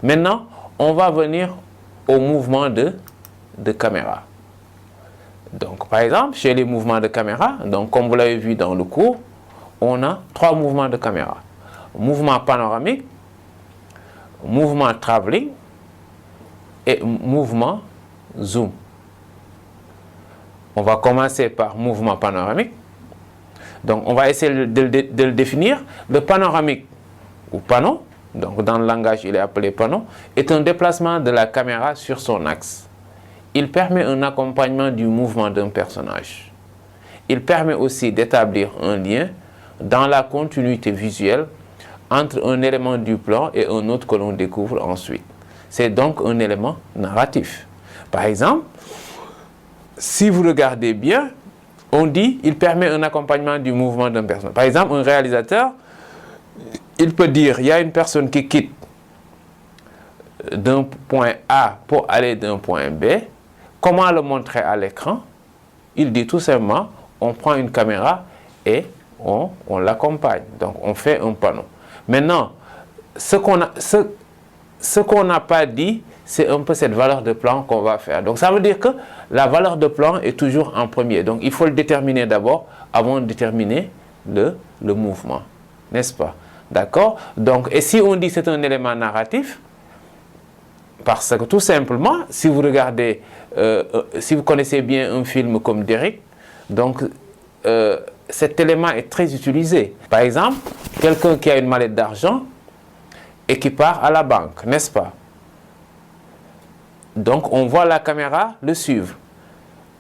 Maintenant, on va venir au mouvement de caméra. Donc, par exemple, chez les mouvements de caméra, donc comme vous l'avez vu dans le cours, on a 3 mouvements de caméra. Mouvement panoramique, mouvement travelling et mouvement zoom. On va commencer par mouvement panoramique. Donc, on va essayer de le définir. Le panoramique, ou panneau, donc dans le langage il est appelé panneau, est un déplacement de la caméra sur son axe. Il permet un accompagnement du mouvement d'un personnage. Il permet aussi d'établir un lien dans la continuité visuelle entre un élément du plan et un autre que l'on découvre ensuite. C'est donc un élément narratif. Par exemple, si vous regardez bien, on dit il permet un accompagnement du mouvement d'un personnage. Par exemple, un réalisateur, il peut dire il y a une personne qui quitte d'un point A pour aller d'un point B. Comment le montrer à l'écran? Il dit tout simplement, on prend une caméra et on l'accompagne. Donc, on fait un panneau. Maintenant, ce qu'on n'a pas dit, c'est un peu cette valeur de plan qu'on va faire. Donc, ça veut dire que la valeur de plan est toujours en premier. Donc, il faut le déterminer d'abord avant de déterminer le mouvement. N'est-ce pas? D'accord? Donc, et si on dit que c'est un élément narratif, parce que tout simplement, si vous regardez, si vous connaissez bien un film comme Derrick, donc cet élément est très utilisé. Par exemple, quelqu'un qui a une mallette d'argent et qui part à la banque, n'est-ce pas? Donc, on voit la caméra le suivre.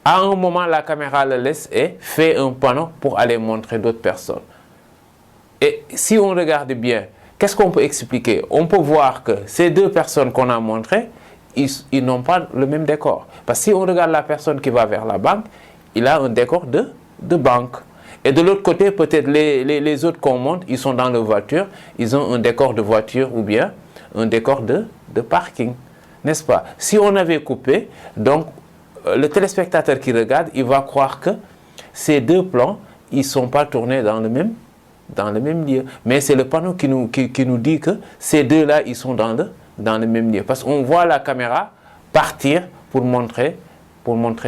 À un moment, la caméra le laisse et fait un panneau pour aller montrer d'autres personnes. Et si on regarde bien, qu'est-ce qu'on peut expliquer? On peut voir que ces 2 personnes qu'on a montrées, ils n'ont pas le même décor. Parce que si on regarde la personne qui va vers la banque, il a un décor de banque. Et de l'autre côté, peut-être les autres qu'on montre, ils sont dans leur voiture, ils ont un décor de voiture ou bien un décor de parking. N'est-ce pas? Si on avait coupé, donc le téléspectateur qui regarde, il va croire que ces 2 plans, ils ne sont pas tournés dans le même lieu. Mais c'est le panneau qui nous dit que ces 2-là, ils sont dans le même lieu. Parce qu'on voit la caméra partir pour montrer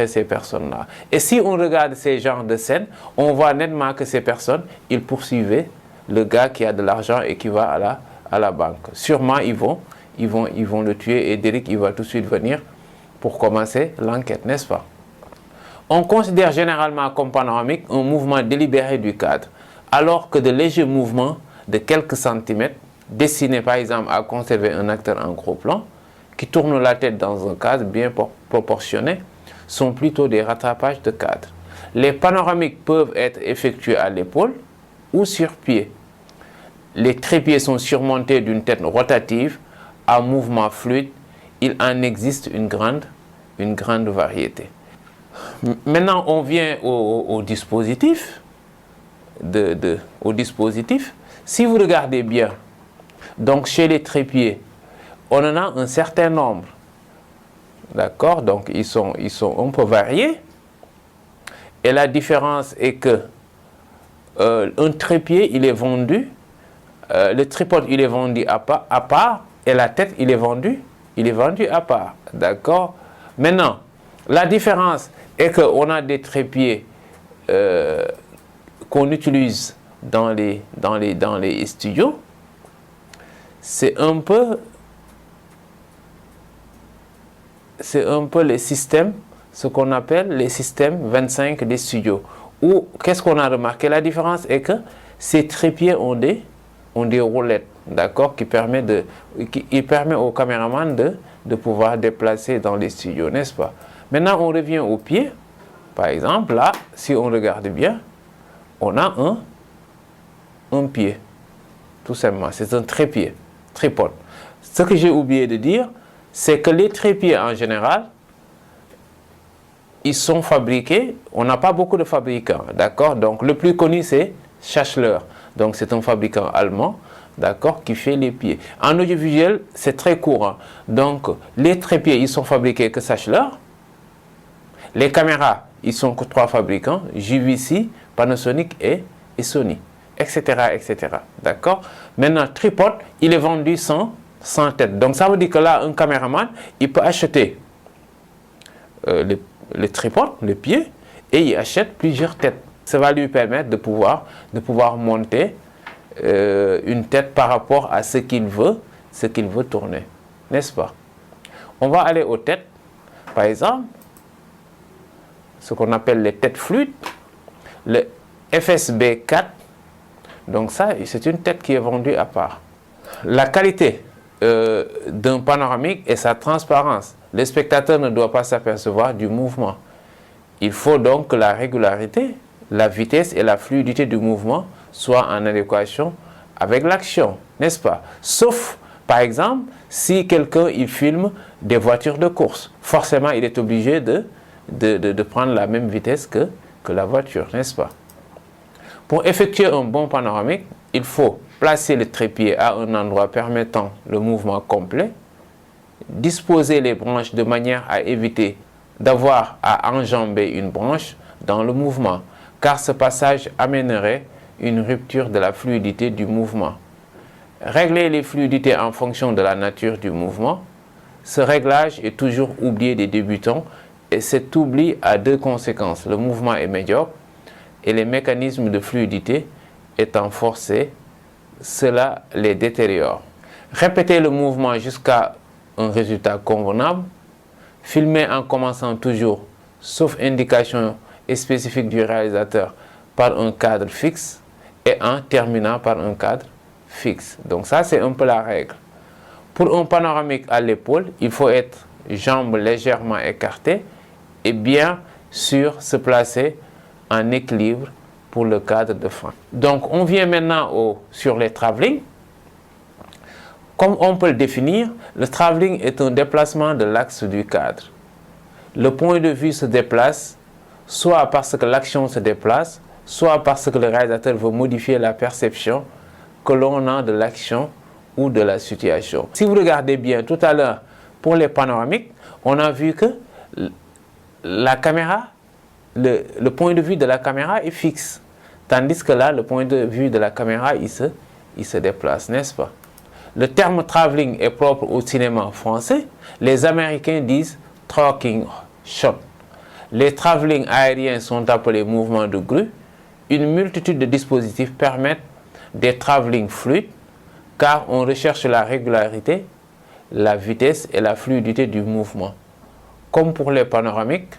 ces personnes-là. Et si on regarde ces genres de scènes, on voit nettement que ces personnes, ils poursuivaient le gars qui a de l'argent et qui va à la banque. Sûrement, ils vont le tuer et Derrick, il va tout de suite venir pour commencer l'enquête, n'est-ce pas? On considère généralement comme panoramique un mouvement délibéré du cadre, alors que de légers mouvements de quelques centimètres, destinés par exemple à conserver un acteur en gros plan, qui tourne la tête dans un cadre bien proportionné, sont plutôt des rattrapages de cadre. Les panoramiques peuvent être effectués à l'épaule ou sur pied. Les trépieds sont surmontés d'une tête rotative à mouvement fluide. Il en existe une grande variété. Maintenant, on vient au dispositif. Au dispositif. Si vous regardez bien, donc chez les trépieds, on en a un certain nombre. D'accord? Donc, ils sont un peu variés. Et la différence est que un trépied, il est vendu, le tripode, il est vendu à part, et la tête, il est vendu à part. D'accord? Maintenant, la différence est qu'on a des trépieds qu'on utilise dans les studios. C'est un peu les systèmes, ce qu'on appelle les systèmes 25 des studios. Ou qu'est-ce qu'on a remarqué? La différence est que ces trépieds ont des roulettes, d'accord, qui permet au caméraman de pouvoir déplacer dans les studios, n'est-ce pas? Maintenant, on revient au pied. Par exemple, là, si on regarde bien, on a un pied, tout simplement. C'est un trépied, tripode. Ce que j'ai oublié de dire, c'est que les trépieds en général, ils sont fabriqués, on n'a pas beaucoup de fabricants, d'accord? Donc le plus connu c'est Schaeffler, donc c'est un fabricant allemand, d'accord, qui fait les pieds. En audiovisuel, c'est très courant. Donc les trépieds, ils sont fabriqués que Schaeffler. Les caméras, ils sont que 3 fabricants, JVC, Panasonic et Sony, etc., etc. D'accord? Maintenant, tripode, il est vendu sans sans tête. Donc ça veut dire que là, un caméraman, il peut acheter les tripodes, les pieds, et il achète plusieurs têtes. Ça va lui permettre de pouvoir monter une tête par rapport à ce qu'il veut tourner, n'est-ce pas? On va aller aux têtes, par exemple, ce qu'on appelle les têtes fluides, le FSB 4. Donc ça, c'est une tête qui est vendue à part. La qualité d'un panoramique et sa transparence. Le spectateur ne doit pas s'apercevoir du mouvement. Il faut donc que la régularité, la vitesse et la fluidité du mouvement soient en adéquation avec l'action, n'est-ce pas? Sauf, par exemple, si quelqu'un il filme des voitures de course. Forcément, il est obligé de prendre la même vitesse que la voiture, n'est-ce pas? Pour effectuer un bon panoramique, il faut placer le trépied à un endroit permettant le mouvement complet, disposer les branches de manière à éviter d'avoir à enjamber une branche dans le mouvement, car ce passage amènerait une rupture de la fluidité du mouvement. Régler les fluidités en fonction de la nature du mouvement. Ce réglage est toujours oublié des débutants et cet oubli a deux conséquences. Le mouvement est médiocre et les mécanismes de fluidité étant forcés, cela les détériore. Répéter le mouvement jusqu'à un résultat convenable. Filmer en commençant toujours, sauf indication spécifique du réalisateur, par un cadre fixe et en terminant par un cadre fixe. Donc ça, c'est un peu la règle. Pour un panoramique à l'épaule, il faut être jambes légèrement écartées et bien sûr se placer en équilibre pour le cadre de fin. Donc on vient maintenant sur les travelling. Comme on peut le définir, le travelling est un déplacement de l'axe du cadre. Le point de vue se déplace, soit parce que l'action se déplace, soit parce que le réalisateur veut modifier la perception que l'on a de l'action ou de la situation. Si vous regardez bien tout à l'heure, pour les panoramiques, on a vu que la caméra, le point de vue de la caméra est fixe. Tandis que là, le point de vue de la caméra, il se déplace, n'est-ce pas? Le terme travelling est propre au cinéma français. Les Américains disent tracking shot. Les travelling aériens sont appelés mouvements de grue. Une multitude de dispositifs permettent des travelling fluides car on recherche la régularité, la vitesse et la fluidité du mouvement. Comme pour les panoramiques,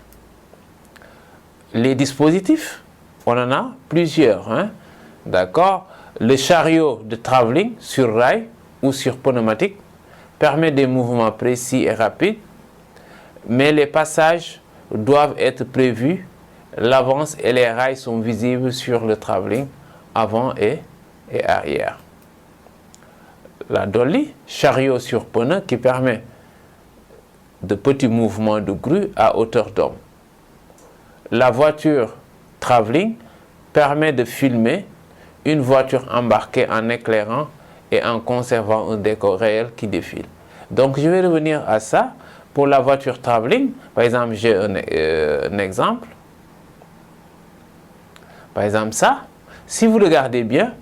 les dispositifs, on en a plusieurs, hein? D'accord? Le chariot de travelling sur rail ou sur pneumatique permet des mouvements précis et rapides, mais les passages doivent être prévus. L'avance et les rails sont visibles sur le travelling avant et arrière. La dolly, chariot sur pneu qui permet de petits mouvements de grue à hauteur d'homme. La voiture travelling permet de filmer une voiture embarquée en éclairant et en conservant un décor réel qui défile. Donc je vais revenir à ça. Pour la voiture travelling, par exemple, j'ai un exemple. Par exemple ça, si vous regardez bien,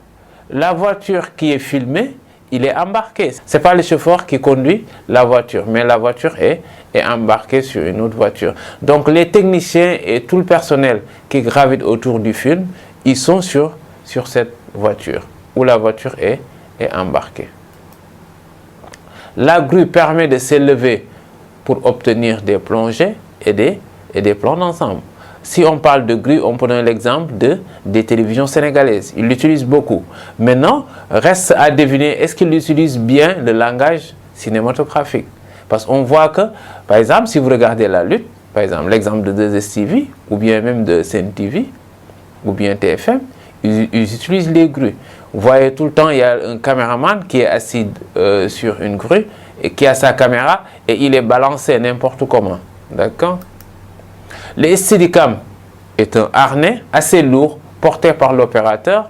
la voiture qui est filmée, il est embarqué. Ce n'est pas le chauffeur qui conduit la voiture, mais la voiture est embarquée sur une autre voiture. Donc les techniciens et tout le personnel qui gravite autour du film, ils sont sur cette voiture, où la voiture est embarquée. La grue permet de s'élever pour obtenir des plongées et des plans d'ensemble. Si on parle de grue, on peut donner l'exemple des télévisions sénégalaises. Ils l'utilisent beaucoup. Maintenant, reste à deviner, est-ce qu'ils utilisent bien le langage cinématographique? Parce qu'on voit que, par exemple, si vous regardez la lutte, par exemple, l'exemple de 2STV, ou bien même de Sen TV, ou bien TFM, ils utilisent les grues. Vous voyez tout le temps, il y a un caméraman qui est assis sur une grue, et qui a sa caméra, et il est balancé n'importe comment. D'accord? Le Steadicam est un harnais assez lourd porté par l'opérateur.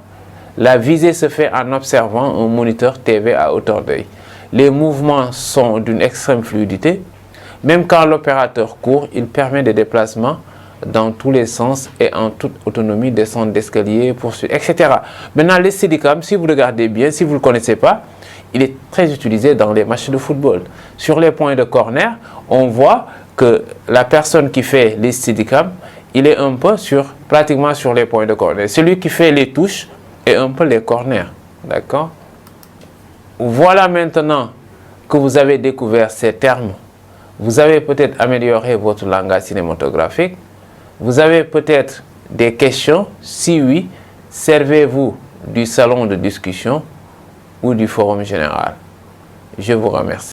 La visée se fait en observant un moniteur TV à hauteur d'œil. Les mouvements sont d'une extrême fluidité. Même quand l'opérateur court, il permet des déplacements dans tous les sens et en toute autonomie, descente d'escalier, poursuite, etc. Maintenant, le Steadicam, si vous regardez bien, si vous ne le connaissez pas, il est très utilisé dans les matchs de football. Sur les points de corner, on voit que la personne qui fait les steadicam, il est un peu pratiquement sur les points de corner. Celui qui fait les touches est un peu les corners. D'accord? Voilà maintenant que vous avez découvert ces termes. Vous avez peut-être amélioré votre langage cinématographique. Vous avez peut-être des questions. Si oui, servez-vous du salon de discussion ou du forum général. Je vous remercie.